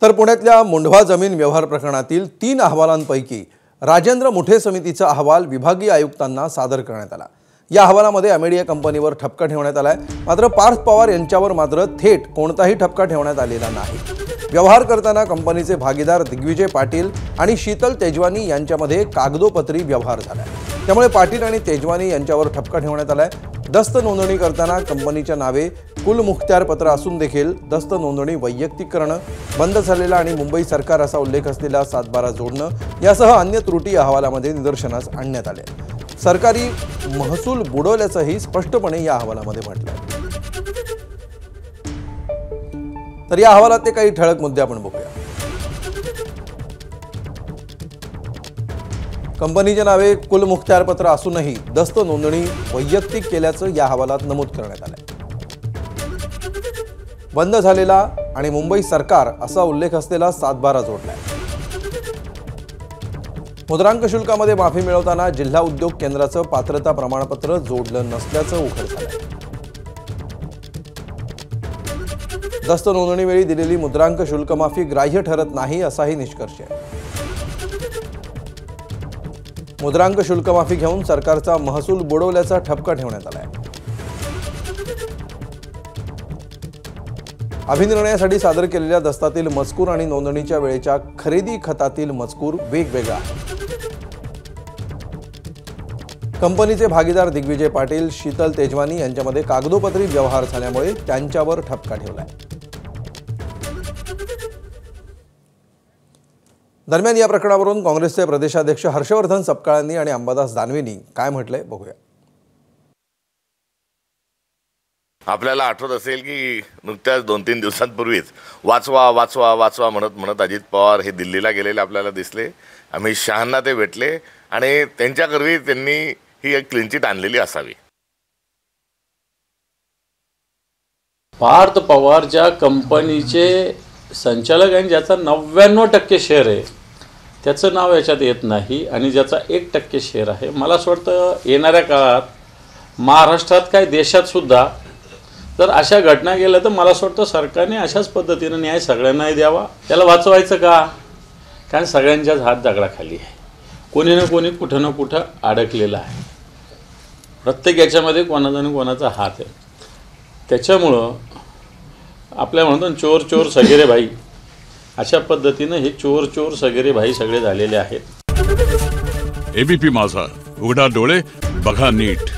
तर पुण्यातल्या मुंढवा जमीन व्यवहार प्रकरणातील 3 अहवालांपैकी राजेंद्र मुठे समितीचा अहवाल विभागीय आयुक्तांना सादर करण्यात आला। या अहवालामध्ये अमेडिया कंपनीवर ठपका ठेवण्यात आलाय, मात्र पार्थ पवार यांच्यावर मात्र थेट कोणताही ठपका ठेवण्यात आलेला नाही। व्यवहार करताना कंपनीचे भागीदार दिग्विजय पाटील आणि शीतल तेजवानी यांच्यामध्ये कागदोपत्री व्यवहार झाला, त्यामुळे पाटील आणि तेजवानी यांच्यावर ठपका ठेवण्यात आलाय। दस्त नोंदणी करताना कंपनीच्या नावे कुल मुख्त्यार पत्र असून देखील दस्त नोंदणी वैयक्तिक करणं, बंद झालेला आणि मुंबई सरकार असा उल्लेख असलेला 7/12 जोडणं यासह अन्य त्रुटी अहवालामध्ये निदर्शनास आणण्यात आले। सरकारी महसूल बुडवल्याचंही स्पष्टपणे या अहवालामध्ये म्हटलं आहे। तर या अहवालात ते काही ठळक मुद्दे आपण बघूया। कंपनीच्या नावे कुल मुख्त्यार पत्र असूनही दस्त नोंदणी वैयक्तिक केल्याचं या अहवालात नमूद करण्यात आलंय। बंद झालेला आणि मुंबई सरकार असा उल्लेख असलेला 7/12 जोडलाय। मुद्रांक शुल्कामध्ये माफी मिळवताना जिल्हा उद्योग केंद्राचं पात्रता प्रमाणपत्र जोडलं नसल्याचं उघड झालंय। दस्त नोंदणीवेळी दिलेली मुद्रांक शुल्क माफी ग्राह्य ठरत नाही असाही निष्कर्ष आहे। मुद्रांक शुल्क माफी घेऊन सरकारचा महसूल बुडवल्याचा ठपका ठेवण्यात आलाय। अभिनिर्णयासाठी सादर केलेल्या दस्तातील मजकूर आणि नोंदणीच्या वेळेच्या खरेदी खतातील मजकूर वेगवेगळा आहे। कंपनीचे भागीदार दिग्विजय पाटील, शीतल तेजवानी यांच्यामध्ये कागदोपत्री व्यवहार झाल्यामुळे त्यांच्यावर ठपका ठेवलाय। दरम्यान या प्रकरणावरून काँग्रेसचे प्रदेशाध्यक्ष हर्षवर्धन सपकाळांनी आणि अंबादास दानवेंनी काय म्हटलंय बघूया। आपल्याला आठवत असेल की नुकत्याच 2-3 दिवसांपूर्वीच वाचवा वाचवा वाचवा म्हणत अजित पवार हे दिल्लीला गेलेले आपल्याला दिसले। अमित शहांना ते भेटले आणि त्यांच्याकरवी त्यांनी ही एक क्लीन चिट आणलेली असावी। पार्थ पवार ज्या कंपनीचे संचालक आणि ज्याचा 99% शेअर आहे त्याचं नाव याच्यात येत नाही आणि ज्याचा 1% शेअर आहे, मला असं वाटतं येणाऱ्या काळात महाराष्ट्रात काय देशात सुद्धा जर अशा घटना गेल्या तर मला असं वाटतं सरकारने अशाच पद्धतीनं न्याय सगळ्यांनाही द्यावा। त्याला वाचवायचं का? कारण सगळ्यांच्याच हात दगडाखाली आहे, कोणी ना कोणी कुठं ना कुठं अडकलेलं आहे। प्रत्येक याच्यामध्ये कोणाचा ना कोणाचा हात आहे। त्याच्यामुळं आपल्या म्हणतो चोर चोर सगेरे भाई, अशा पद्धतीनं हे चोर चोर सगेरे भाई सगळे झालेले आहेत। एबीपी माझा, उघडा डोळे बघा नीट।